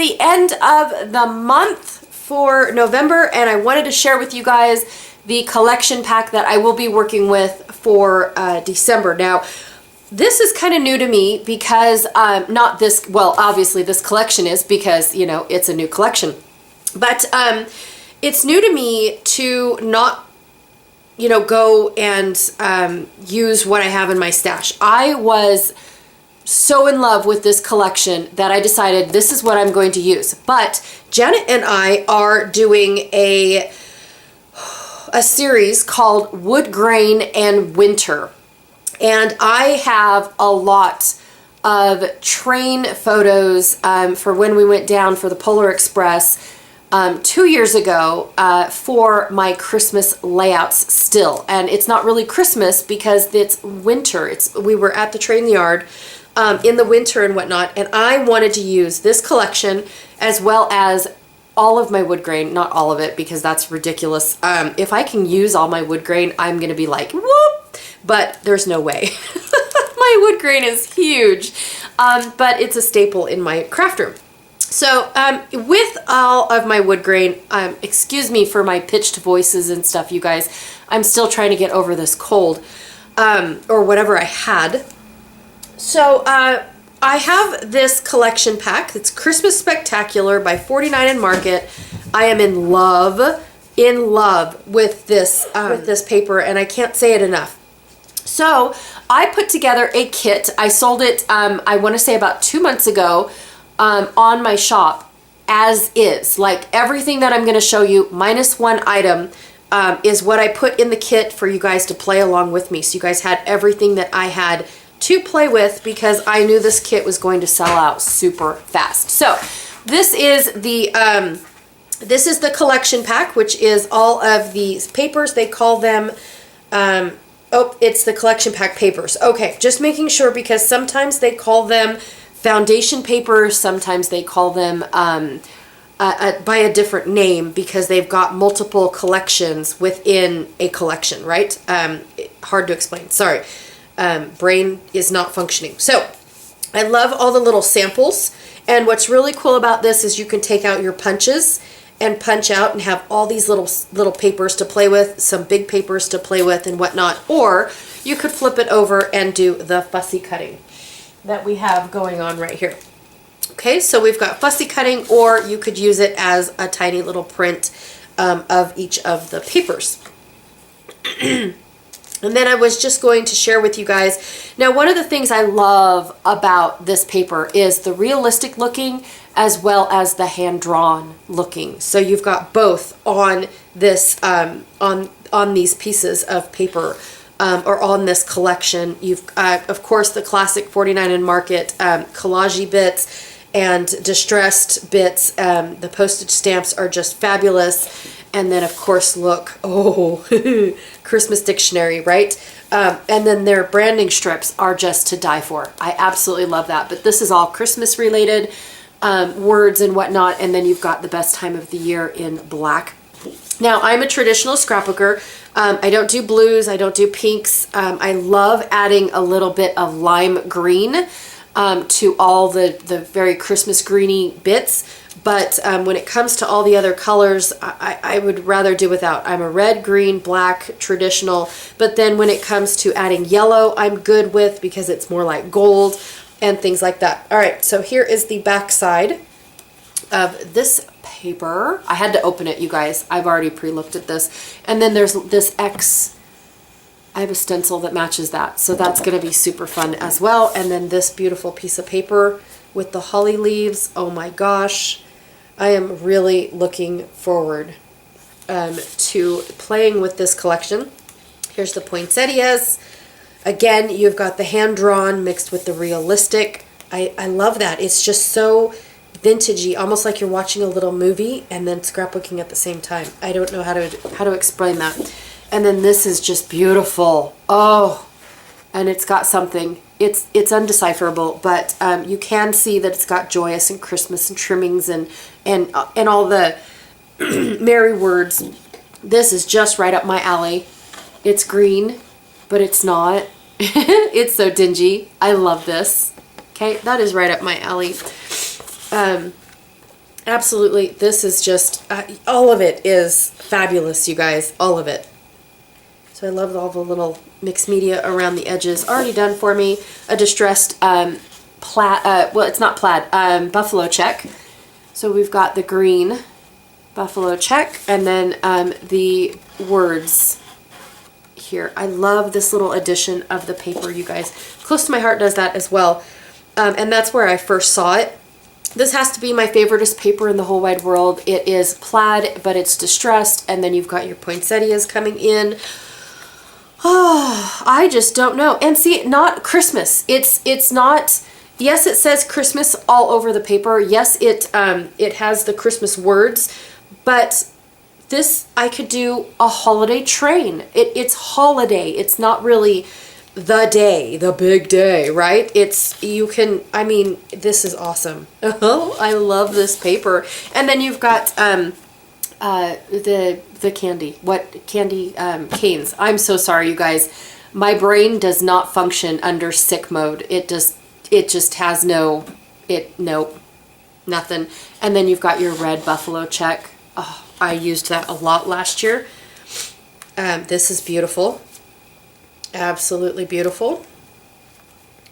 the end of the month for November, and I wanted to share with you guys the collection pack that I will be working with for December. Now, this is kind of new to me because not this, well, obviously this collection is because, you know, it's a new collection. But it's new to me to not, you know, go and use what I have in my stash. I was so in love with this collection that I decided this is what I'm going to use. But Janet and I are doing a series called Woodgrain and Winter. And I have a lot of train photos for when we went down for the Polar Express 2 years ago for my Christmas layouts still. And it's not really Christmas because it's winter. We were at the train yard in the winter and whatnot, and I wanted to use this collection as well as all of my wood grain. Not all of it because that's ridiculous. If I can use all my wood grain, I'm going to be like, whoop! But there's no way. My wood grain is huge, but it's a staple in my craft room. So with all of my wood grain, excuse me for my pitched voices and stuff, you guys. I'm still trying to get over this cold or whatever I had. So I have this collection pack. It's Christmas Spectacular by 49 and Market. I am in love with this paper, and I can't say it enough. So I put together a kit. I sold it, I want to say about 2 months ago on my shop as is. Like everything that I'm going to show you, minus one item, is what I put in the kit for you guys to play along with me. So you guys had everything that I had to play with because I knew this kit was going to sell out super fast. So this is the collection pack, which is all of these papers. They call them... oh, it's the collection pack papers. Okay, just making sure because sometimes they call them foundation papers, sometimes they call them by a different name because they've got multiple collections within a collection, right? Hard to explain, sorry. Brain is not functioning. So, I love all the little samples, and what's really cool about this is you can take out your punches and punch out and have all these little papers to play with, some big papers to play with and whatnot, or you could flip it over and do the fussy cutting that we have going on right here. Okay, so we've got fussy cutting, or you could use it as a tiny little print of each of the papers. And then I was just going to share with you guys, now one of the things I love about this paper is the realistic looking as well as the hand-drawn looking. So you've got both on this, on these pieces of paper, or on this collection. You've of course the classic 49 and Market collage bits and distressed bits. The postage stamps are just fabulous. And then of course look, oh, Christmas dictionary, right? And then their branding strips are just to die for. I absolutely love that. But this is all Christmas related words and whatnot. And then you've got the best time of the year in black. Now I'm a traditional scrapbooker. I don't do blues, I don't do pinks. I love adding a little bit of lime green to all the very Christmas greeny bits. But when it comes to all the other colors, I would rather do without. I'm a red, green, black, traditional. But then when it comes to adding yellow, I'm good with because it's more like gold and things like that. All right, so here is the back side of this paper. I had to open it, you guys. I've already pre-looked at this. And then there's this X. I have a stencil that matches that. So that's going to be super fun as well. And then this beautiful piece of paper with the holly leaves. Oh my gosh. I am really looking forward to playing with this collection. Here's the poinsettias. Again, you've got the hand-drawn mixed with the realistic. I love that. It's just so vintagey, almost like you're watching a little movie and then scrapbooking at the same time. I don't know how to explain that. And then this is just beautiful. Oh, and it's got something. It's undecipherable, but you can see that it's got joyous and Christmas and trimmings and all the merry words. This is just right up my alley. It's green, but it's not. It's so dingy. I love this. Okay, that is right up my alley. Absolutely. This is just, all of it is fabulous, you guys. All of it. So I love all the little mixed media around the edges. Already done for me. A distressed plaid, well, it's not plaid, buffalo check. So we've got the green buffalo check, and then the words here. I love this little addition of the paper, you guys. Close to My Heart does that as well. And that's where I first saw it. This has to be my favoriteest paper in the whole wide world. It is plaid, but it's distressed, and then you've got your poinsettias coming in. Oh, I just don't know. And see, not Christmas. It's not, yes, it says Christmas all over the paper. Yes, it has the Christmas words, but this, I could do a holiday train. It's holiday. It's not really the day, the big day, right? It's, you can, I mean, this is awesome. Oh, I love this paper. And then you've got the candy. What candy? Canes. I'm so sorry, you guys. My brain does not function under sick mode. It just has nope, nothing. And then you've got your red buffalo check. Oh, I used that a lot last year. This is beautiful. Absolutely beautiful.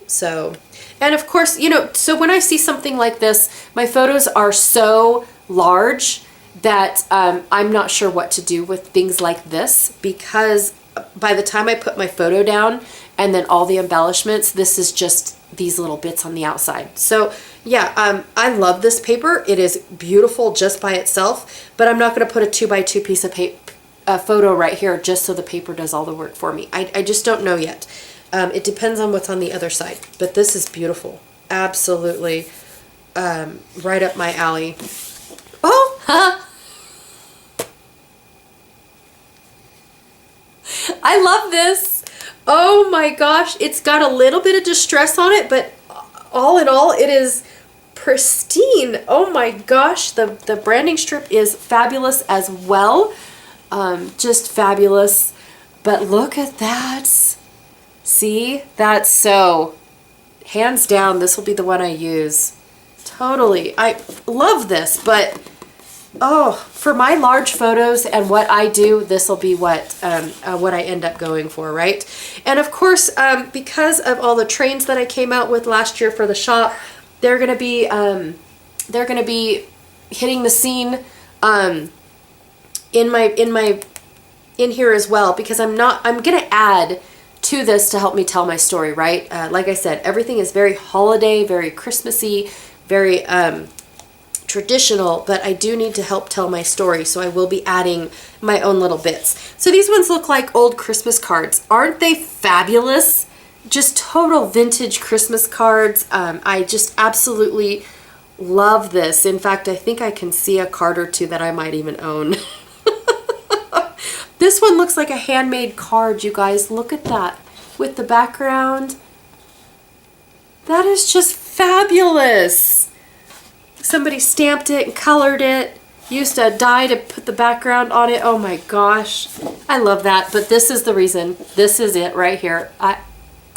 So, and of course, you know, so when I see something like this, my photos are so large that I'm not sure what to do with things like this, because by the time I put my photo down and then all the embellishments, this is just these little bits on the outside. So yeah, I love this paper. It is beautiful just by itself, but I'm not going to put a 2x2 piece of paper, a photo right here just so the paper does all the work for me. I just don't know yet. It depends on what's on the other side, but this is beautiful. Absolutely right up my alley. Oh! I love this. Oh my gosh, it's got a little bit of distress on it, but all in all, it is pristine. Oh my gosh, the branding strip is fabulous as well. Just fabulous. But look at that. See? That's so, hands down, this will be the one I use. Totally. I love this, but oh, for my large photos and what I do, this will be what I end up going for, right? And of course, because of all the trains that I came out with last year for the shop, they're gonna be hitting the scene in here as well, because I'm gonna add to this to help me tell my story, right? Like I said, everything is very holiday, very Christmassy, very traditional, but I do need to help tell my story, so I will be adding my own little bits. So these ones look like old Christmas cards. Aren't they fabulous? Just total vintage Christmas cards. I just absolutely love this. In fact, I think I can see a card or two that I might even own. This one looks like a handmade card, you guys. Look at that with the background. That is just fabulous. Somebody stamped it and colored it, used a die to put the background on it. Oh my gosh, I love that. But this is the reason. This is it right here. I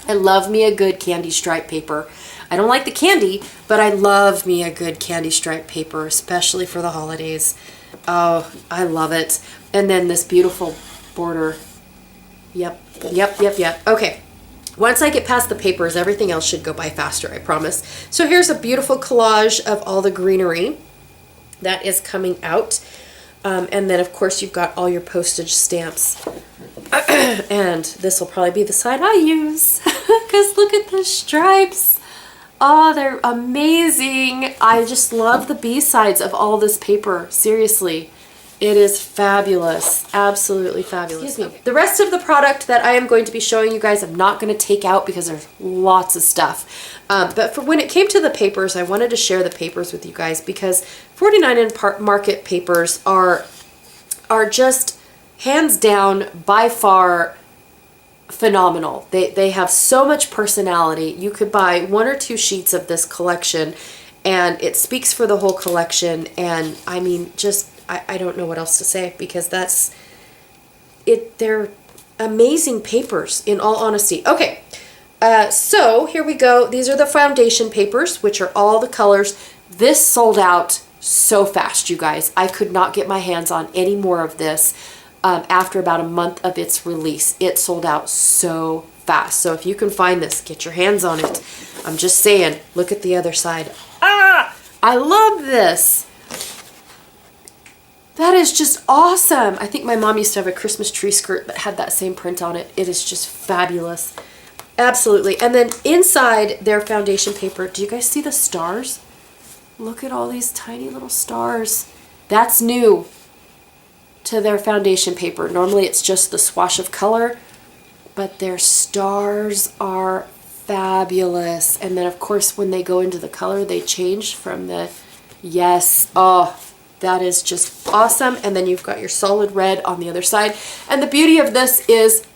love me a good candy stripe paper. I don't like the candy, but I love me a good candy stripe paper, especially for the holidays. Oh, I love it. And then this beautiful border. Yep. Okay. Once I get past the papers, everything else should go by faster, I promise. So here's a beautiful collage of all the greenery that is coming out. And then, of course, you've got all your postage stamps. And this will probably be the side I use, because look at the stripes. Oh, they're amazing. I just love the B-sides of all this paper. Seriously. It is fabulous. Absolutely fabulous. Excuse me. The rest of the product that I am going to be showing you guys, I'm not going to take out because there's lots of stuff. But for when it came to the papers, I wanted to share the papers with you guys because 49 and Market papers are just hands down by far phenomenal. They have so much personality. You could buy 1 or 2 sheets of this collection and it speaks for the whole collection. And I mean, just I don't know what else to say because that's it. They're amazing papers, in all honesty. Okay, so here we go. These are the foundation papers, which are all the colors. This sold out so fast, you guys. I could not get my hands on any more of this after about a month of its release. It sold out so fast. So if you can find this, get your hands on it. I'm just saying, look at the other side. Ah, I love this. That is just awesome. I think my mom used to have a Christmas tree skirt that had that same print on it. It is just fabulous. Absolutely. And then inside their foundation paper, do you guys see the stars? Look at all these tiny little stars. That's new to their foundation paper. Normally it's just the swash of color, but their stars are fabulous. And then of course when they go into the color, they change from the, yes, oh, that is just awesome. And then you've got your solid red on the other side. And the beauty of this is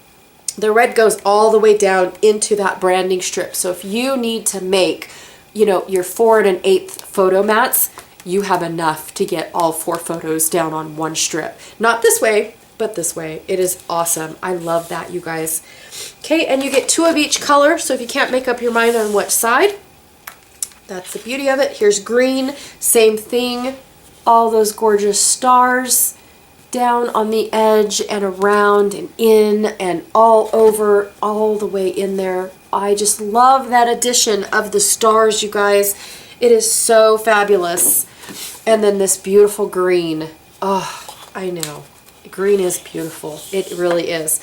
the red goes all the way down into that branding strip. So if you need to make, you know, your 4 1/8 photo mats, you have enough to get all 4 photos down on one strip. Not this way, but this way. It is awesome. I love that, you guys. Okay, and you get 2 of each color. So if you can't make up your mind on which side, that's the beauty of it. Here's green, same thing. All those gorgeous stars down on the edge and around and in and all over, all the way in there. I just love that addition of the stars, you guys. It is so fabulous. And then this beautiful green. Oh, I know. Green is beautiful. It really is.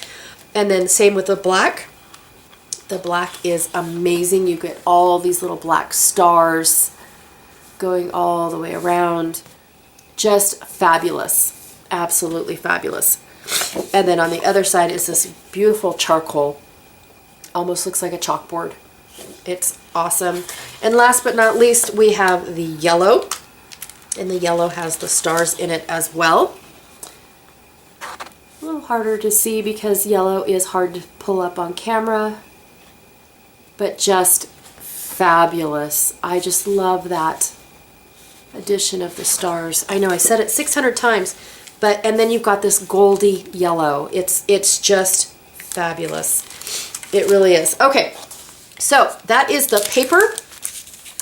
And then same with the black. The black is amazing. You get all these little black stars going all the way around. Just fabulous. Absolutely fabulous. And then on the other side is this beautiful charcoal. Almost looks like a chalkboard. It's awesome. And last but not least, we have the yellow. And the yellow has the stars in it as well. A little harder to see because yellow is hard to pull up on camera. But just fabulous. I just love that addition of the stars. I know I said it 600 times, but and then you've got this goldy yellow. It's just fabulous. It really is. Okay, so that is the paper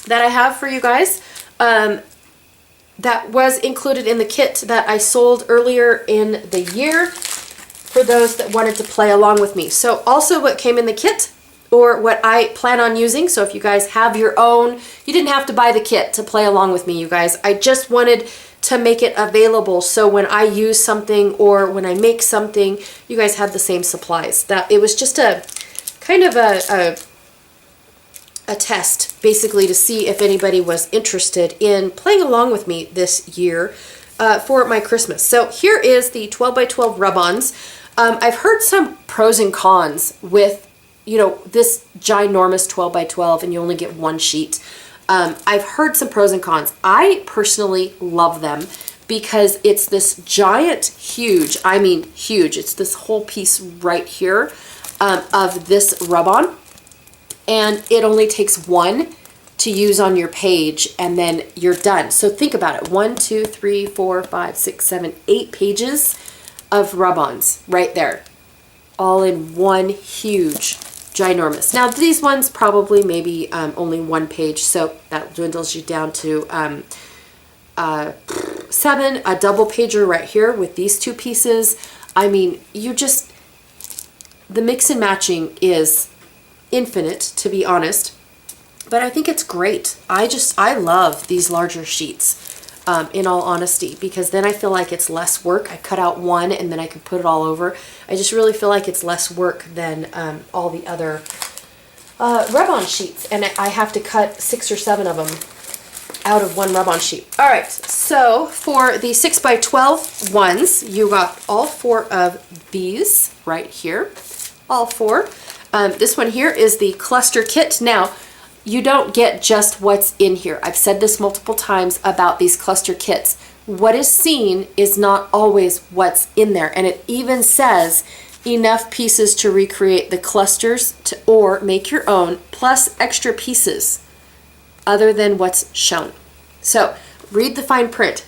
that I have for you guys. That was included in the kit that I sold earlier in the year for those that wanted to play along with me. So also what came in the kit, or what I plan on using, so if you guys have your own, you didn't have to buy the kit to play along with me, you guys. I just wanted to make it available so when I use something or when I make something, you guys have the same supplies. That it was just a kind of a test, basically, to see if anybody was interested in playing along with me this year for my Christmas. So here is the 12 by 12 rub-ons. I've heard some pros and cons with, you know, this ginormous 12 by 12 and you only get one sheet. I've heard some pros and cons. I personally love them because it's this giant, huge, I mean huge, it's this whole piece right here of this rub-on. And it only takes one to use on your page and then you're done. So think about it. 1, 2, 3, 4, 5, 6, 7, 8 pages of rub-ons right there. All in one huge, ginormous. Now these ones probably maybe only one page, so that dwindles you down to 7, a double pager right here with these 2 pieces. I mean, you just, the mix and matching is infinite, to be honest, but I think it's great. I love these larger sheets, in all honesty, because then I feel like it's less work. I cut out one and then I can put it all over. I just really feel like it's less work than all the other rub-on sheets, and I have to cut 6 or 7 of them out of one rub-on sheet. All right, so for the 6 by 12 ones, you got all 4 of these right here, all 4. This one here is the cluster kit. Now, you don't get just what's in here. I've said this multiple times about these cluster kits. What is seen is not always what's in there, and it even says enough pieces to recreate the clusters or make your own, plus extra pieces other than what's shown. So read the fine print,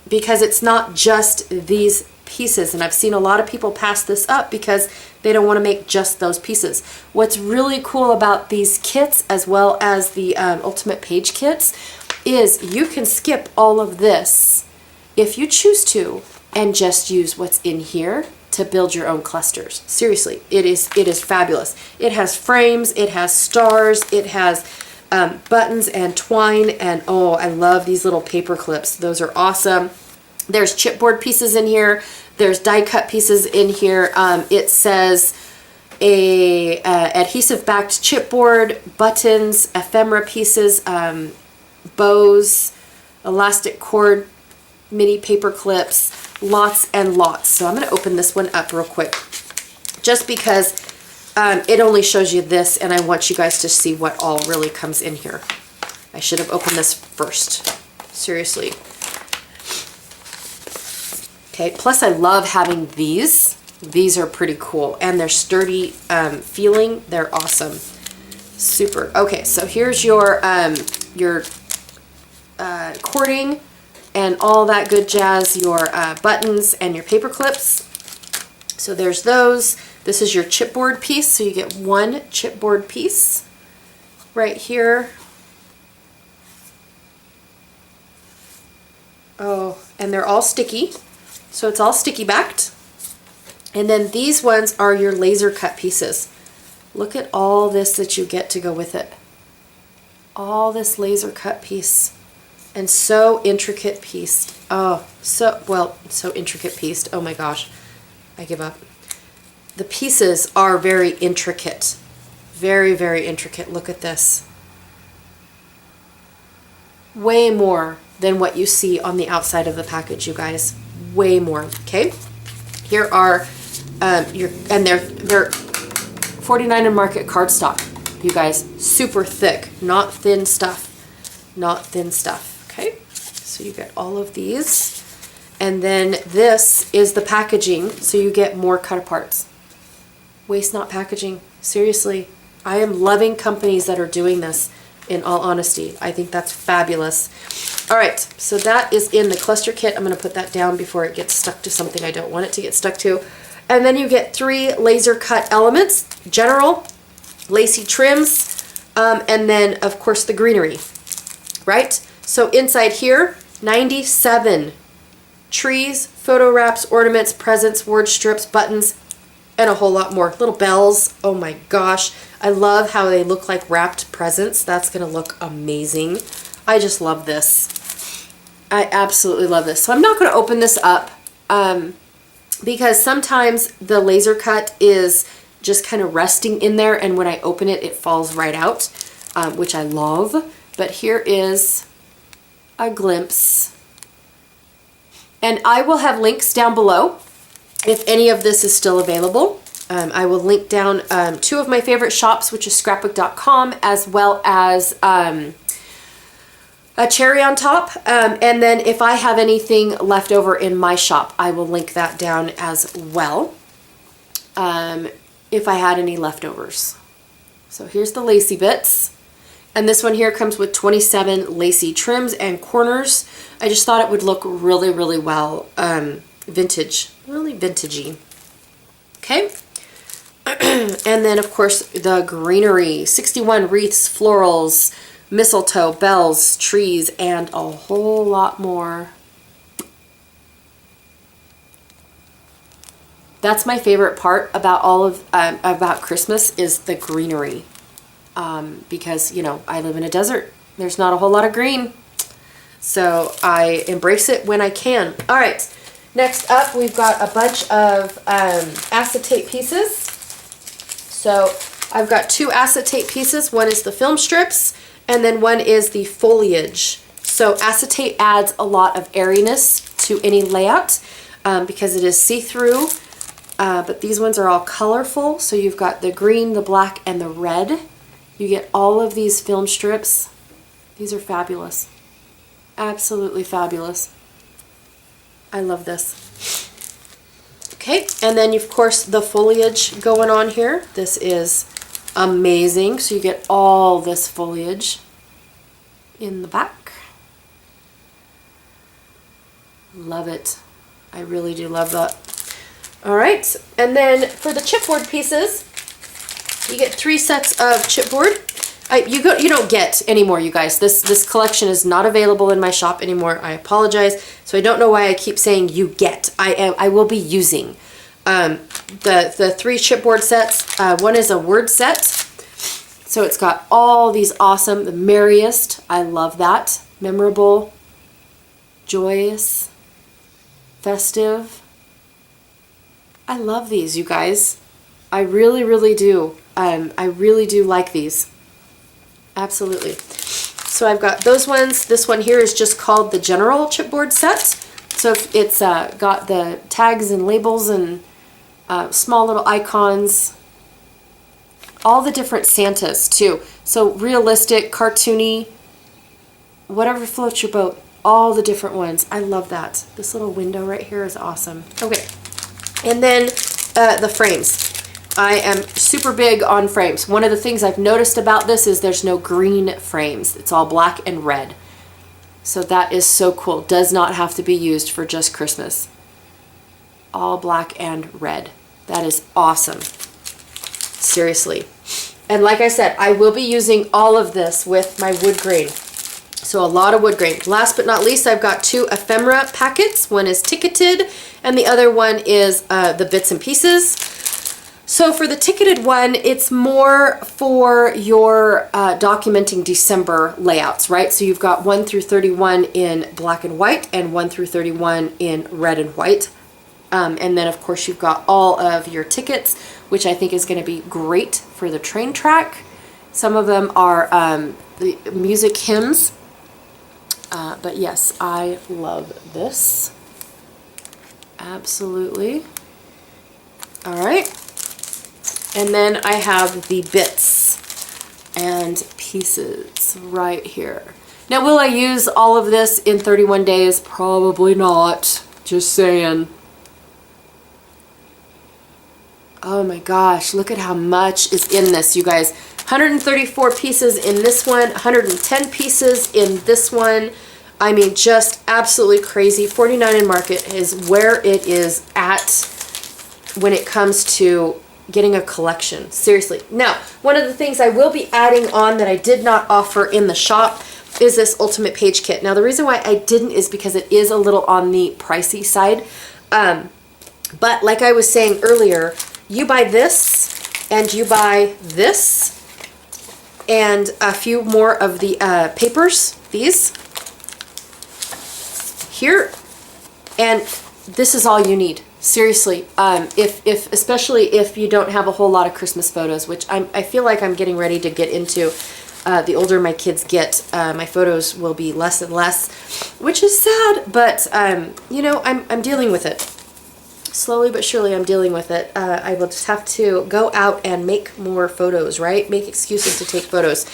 because it's not just these pieces, and I've seen a lot of people pass this up because they don't want to make just those pieces. What's really cool about these kits, as well as the Ultimate Page kits, is you can skip all of this if you choose to and just use what's in here to build your own clusters. Seriously, it is fabulous. It has frames, it has stars, it has buttons and twine, and oh, I love these little paper clips. Those are awesome. There's chipboard pieces in here. There's die cut pieces in here. It says adhesive backed chipboard, buttons, ephemera pieces, bows, elastic cord, mini paper clips, lots and lots. So I'm going to open this one up real quick just because it only shows you this, and I want you guys to see what all really comes in here. I should have opened this first. Seriously. Okay, plus I love having these. These are pretty cool, and they're sturdy feeling. They're awesome. Super. Okay, so here's your cording and all that good jazz, your buttons and your paper clips. So there's those. This is your chipboard piece, so you get one chipboard piece right here. Oh, and they're all sticky. So it's all sticky backed. And then these ones are your laser cut pieces. Look at all this that you get to go with it. All this laser cut piece. And so intricate pieced. Oh, so intricate pieced. Oh my gosh, I give up. The pieces are very intricate. Very, very intricate. Look at this. Way more than what you see on the outside of the package, you guys. Way more, okay? Here are they're 49 in market cardstock, you guys. Super thick, not thin stuff. Not thin stuff, okay? So you get all of these. And then this is the packaging, so you get more cut aparts. Waste not packaging. Seriously, I am loving companies that are doing this, in all honesty. I think that's fabulous. All right, so that is in the cluster kit. I'm going to put that down before it gets stuck to something I don't want it to get stuck to. And then you get 3 laser cut elements, general, lacy trims, and then of course the greenery, right? So inside here, 97 trees, photo wraps, ornaments, presents, word strips, buttons, and a whole lot more. Little bells. Oh my gosh. I love how they look like wrapped presents. That's going to look amazing. I just love this. I absolutely love this. So I'm not going to open this up because sometimes the laser cut is just kind of resting in there, and when I open it, it falls right out, which I love. But here is a glimpse. And I will have links down below if any of this is still available. I will link down 2 of my favorite shops, which is scrapbook.com as well as a cherry on top. And then if I have anything left over in my shop, I will link that down as well if I had any leftovers. So here's the lacy bits. And this one here comes with 27 lacy trims and corners. I just thought it would look really, really well vintage, really vintagey. Okay. And then of course the greenery, 61 wreaths, florals, mistletoe, bells, trees, and a whole lot more. That's my favorite part about all of about Christmas is the greenery, because you know I live in a desert. There's not a whole lot of green, so I embrace it when I can. All right, next up we've got a bunch of acetate pieces. So I've got 2 acetate pieces. One is the film strips, and then one is the foliage. So acetate adds a lot of airiness to any layout because it is see-through. But these ones are all colorful. So you've got the green, the black, and the red. You get all of these film strips. These are fabulous. Absolutely fabulous. I love this. Okay, and then of course the foliage going on here. This is amazing. So you get all this foliage in the back. Love it. I really do love that. All right, and then for the chipboard pieces, you get 3 sets of chipboard. You don't get anymore, you guys. This collection is not available in my shop anymore. I apologize. So I don't know why I keep saying you get. I will be using the 3 chipboard sets. One is a word set. So it's got all these awesome, the merriest. I love that. Memorable, joyous, festive. I love these, you guys. I really, really do. I really do like these. Absolutely. So I've got those ones. This one here is just called the General Chipboard Set. So it's got the tags and labels and small little icons. All the different Santas too. So realistic, cartoony, whatever floats your boat. All the different ones. I love that. This little window right here is awesome. Okay. And then the frames. I am super big on frames. One of the things I've noticed about this is there's no green frames. It's all black and red. So that is so cool. Does not have to be used for just Christmas. All black and red. That is awesome. Seriously. And like I said, I will be using all of this with my wood grain. So a lot of wood grain. Last but not least, I've got 2 ephemera packets. One is ticketed and the other one is the bits and pieces. So for the ticketed one, it's more for your documenting December layouts, right? So you've got 1 through 31 in black and white and 1 through 31 in red and white. And then of course you've got all of your tickets, which I think is going to be great for the train track. Some of them are the music hymns. But yes, I love this. Absolutely. All right. And then I have the bits and pieces right here. Now, will I use all of this in 31 days? Probably not. Just saying. Oh my gosh, look at how much is in this, you guys. 134 pieces in this one, 110 pieces in this one. I mean, just absolutely crazy. 49 in Market is where it is at when it comes to getting a collection. Seriously. Now, one of the things I will be adding on that I did not offer in the shop is this Ultimate Page Kit. Now, the reason why I didn't is because it is a little on the pricey side. But like I was saying earlier, you buy this and you buy this and a few more of the papers, these here, and this is all you need. Seriously, especially if you don't have a whole lot of Christmas photos, which I feel like I'm getting ready to get into. The older my kids get, my photos will be less and less, which is sad, but you know, I'm dealing with it. Slowly but surely I'm dealing with it. I will just have to go out and make more photos, right? Make excuses to take photos.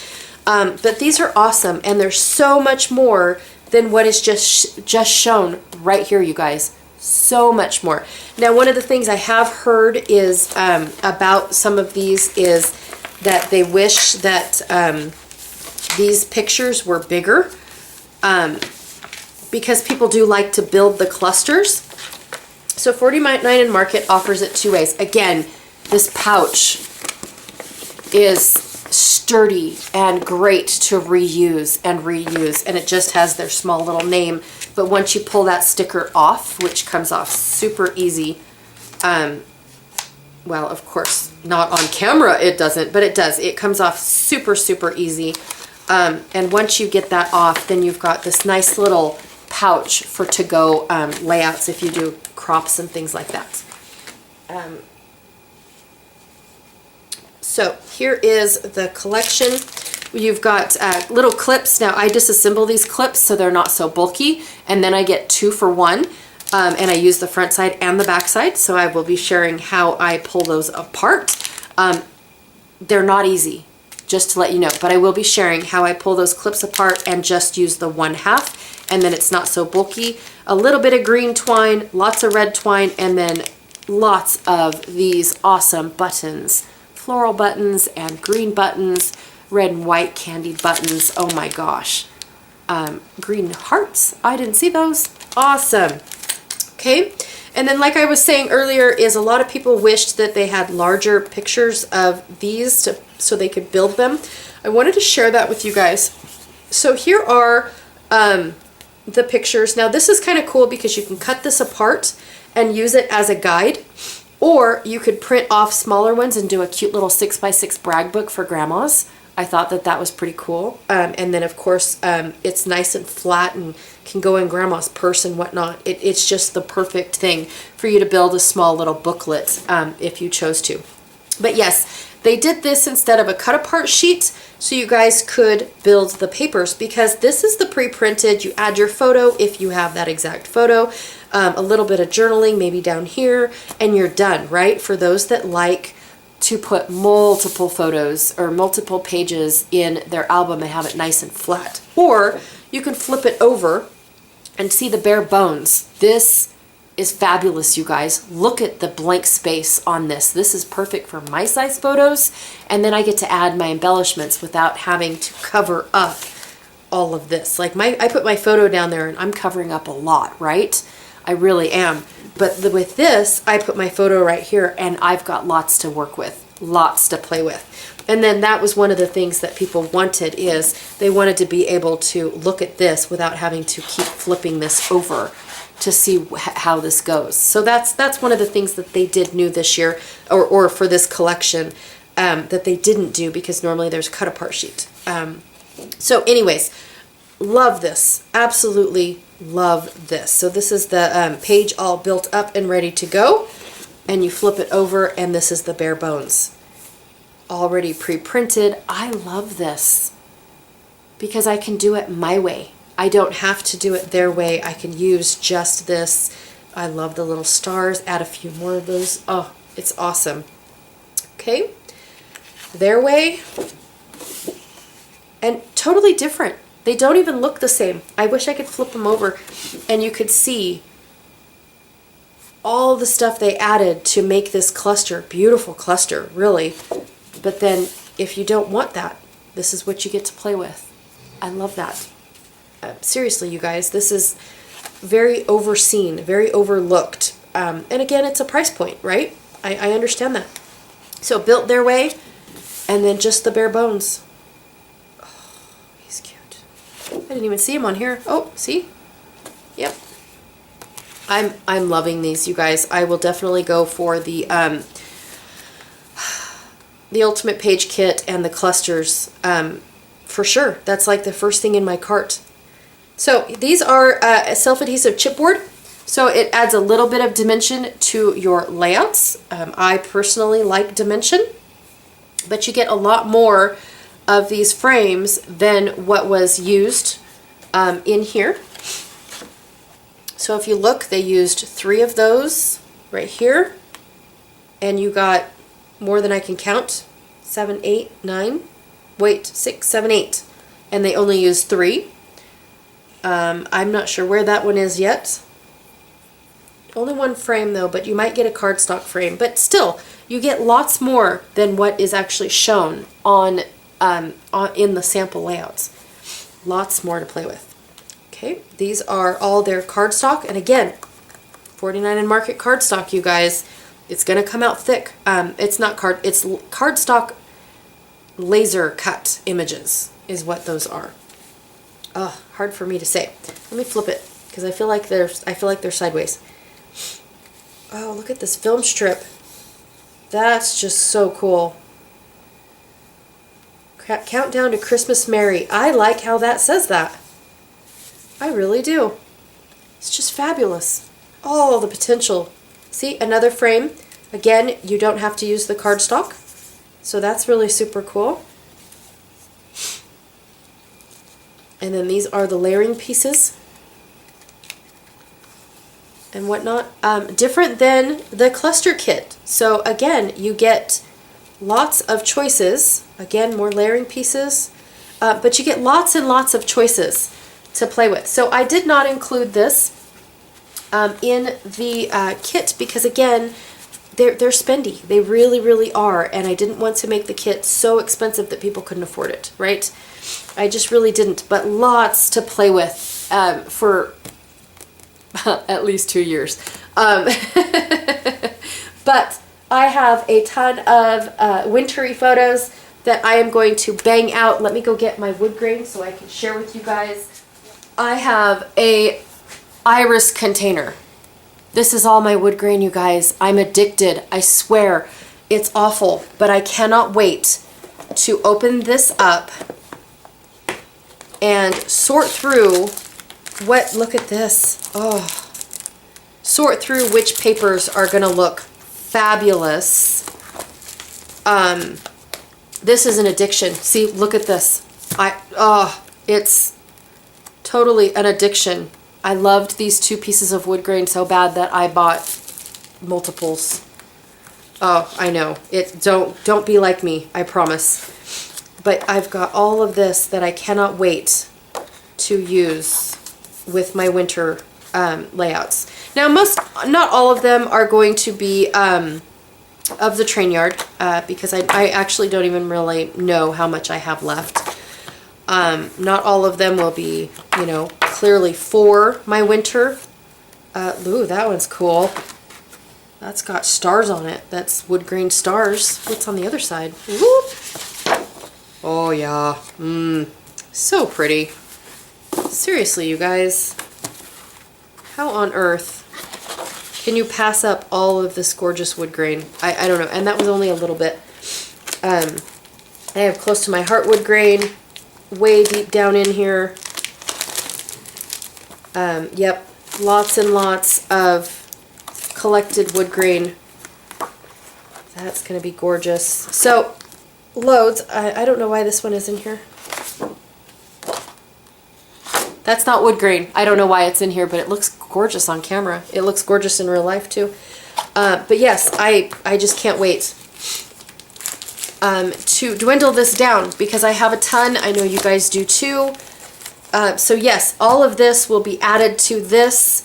But these are awesome, and there's so much more than what is just shown right here, you guys. So much more. Now, one of the things I have heard is about some of these is that they wish that these pictures were bigger because people do like to build the clusters. So 49 in Market offers it 2 ways. Again, this pouch is sturdy and great to reuse, and it just has their small little name. But once you pull that sticker off, which comes off super easy, well, of course, not on camera it doesn't, but it does. It comes off super, super easy. And once you get that off, then you've got this nice little pouch for to-go layouts if you do crops and things like that. So here is the collection. You've got little clips. Now I disassemble these clips so they're not so bulky, and then I get 2 for 1, and I use the front side and the back side, so I will be sharing how I pull those apart. They're not easy, just to let you know, but I will be sharing how I pull those clips apart and just use the 1/2, and then it's not so bulky. A little bit of green twine, lots of red twine, and then lots of these awesome buttons. Floral buttons and green buttons, red and white candied buttons. Oh my gosh. Green hearts. I didn't see those. Awesome. Okay. And then like I was saying earlier is a lot of people wished that they had larger pictures of these so they could build them. I wanted to share that with you guys. So here are the pictures. Now this is kind of cool because you can cut this apart and use it as a guide, or you could print off smaller ones and do a cute little 6x6 brag book for grandmas. I thought that that was pretty cool. And then of course it's nice and flat and can go in grandma's purse and whatnot. It's just the perfect thing for you to build a small little booklet if you chose to. But yes, they did this instead of a cut apart sheet so you guys could build the papers, because this is the pre-printed. You add your photo if you have that exact photo, a little bit of journaling maybe down here, and you're done, right? For those that like to put multiple photos or multiple pages in their album and have it nice and flat. Or you can flip it over and see the bare bones. This is fabulous, you guys. Look at the blank space on this. This is perfect for my size photos, and then I get to add my embellishments without having to cover up all of this. Like I put my photo down there and I'm covering up a lot, right? I really am. But with this, I put my photo right here and I've got lots to work with, lots to play with. And then that was one of the things that people wanted, is they wanted to be able to look at this without having to keep flipping this over to see how this goes. So that's one of the things that they did new this year, or for this collection, that they didn't do because normally there's a cut apart sheet. So anyways, love this, absolutely love this. So this is the page all built up and ready to go, and you flip it over and this is the bare bones. Already pre-printed. I love this because I can do it my way. I don't have to do it their way. I can use just this. I love the little stars. Add a few more of those. Oh, it's awesome. Okay, their way, and totally different. They don't even look the same. I wish I could flip them over and you could see all the stuff they added to make this cluster. Beautiful cluster, really. But then if you don't want that, this is what you get to play with. I love that. Seriously, you guys, this is very overseen, very overlooked. And again, it's a price point, right? I understand that. So built their way, and then just the bare bones. Oh, he's cute. I didn't even see him on here. Oh, see? Yep. I'm loving these, you guys. I will definitely go for the ultimate page kit and the clusters for sure. That's like the first thing in my cart. So these are a self-adhesive chipboard, so it adds a little bit of dimension to your layouts. I personally like dimension, but you get a lot more of these frames than what was used in here. So if you look, they used 3 of those right here, and you got more than I can count. 7, 8, 9, wait, 6, 7, 8, and they only used 3. I'm not sure where that one is yet. Only one frame though, but you might get a cardstock frame. But still, you get lots more than what is actually shown in the sample layouts. Lots more to play with. Okay, these are all their cardstock, and again, 49 in market cardstock, you guys. It's gonna come out thick. It's not it's cardstock laser cut images is what those are. Oh, hard for me to say. Let me flip it because I feel like they're sideways. Oh, look at this film strip. That's just so cool. Countdown to Christmas Merry. I like how that says that. I really do. It's just fabulous. Oh, the potential. See, another frame. Again, you don't have to use the cardstock, so that's really super cool. And then these are the layering pieces and whatnot. Different than the cluster kit. So again, you get lots of choices. Again, more layering pieces, but you get lots and lots of choices to play with. So I did not include this in the kit because again, they're spendy. They really, really are, and I didn't want to make the kit so expensive that people couldn't afford it, right? I just really didn't, but lots to play with for at least 2 years. But I have a ton of wintry photos that I am going to bang out. Let me go get my wood grain so I can share with you guys. I have a iris container. This is all my wood grain, you guys. I'm addicted, I swear. It's awful, but I cannot wait to open this up and sort through look at this. Oh, sort through which papers are gonna look fabulous. This is an addiction. See, look at this. It's totally an addiction. I loved these 2 pieces of wood grain so bad that I bought multiples. Oh, I know. Don't be like me, I promise. But I've got all of this that I cannot wait to use with my winter layouts. Now, not all of them are going to be of the train yard because I actually don't even really know how much I have left. Not all of them will be, you know, clearly for my winter. Ooh, that one's cool. That's got stars on it. That's wood grain stars. What's on the other side? Whoop. Oh yeah. So pretty. Seriously, you guys. How on earth can you pass up all of this gorgeous wood grain? I don't know. And that was only a little bit. I have close to my heart wood grain. Way deep down in here. Yep. Lots and lots of collected wood grain. That's going to be gorgeous. So, loads. I don't know why this one is in here. That's not wood grain. I don't know why it's in here, but it looks gorgeous on camera. It looks gorgeous in real life too. But yes, I just can't wait to dwindle this down because I have a ton. I know you guys do too. So yes, all of this will be added to this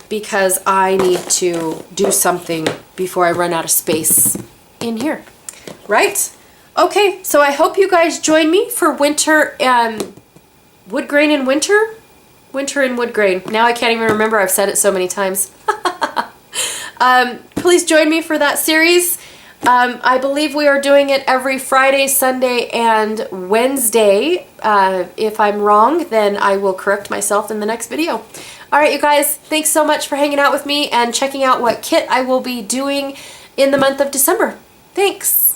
because I need to do something before I run out of space in here. Right? Okay, so I hope you guys join me for winter wood grain in winter. Winter and wood grain. Now I can't even remember. I've said it so many times. Please join me for that series. I believe we are doing it every Friday, Sunday, and Wednesday. If I'm wrong, then I will correct myself in the next video. All right, you guys, thanks so much for hanging out with me and checking out what kit I will be doing in the month of December. Thanks.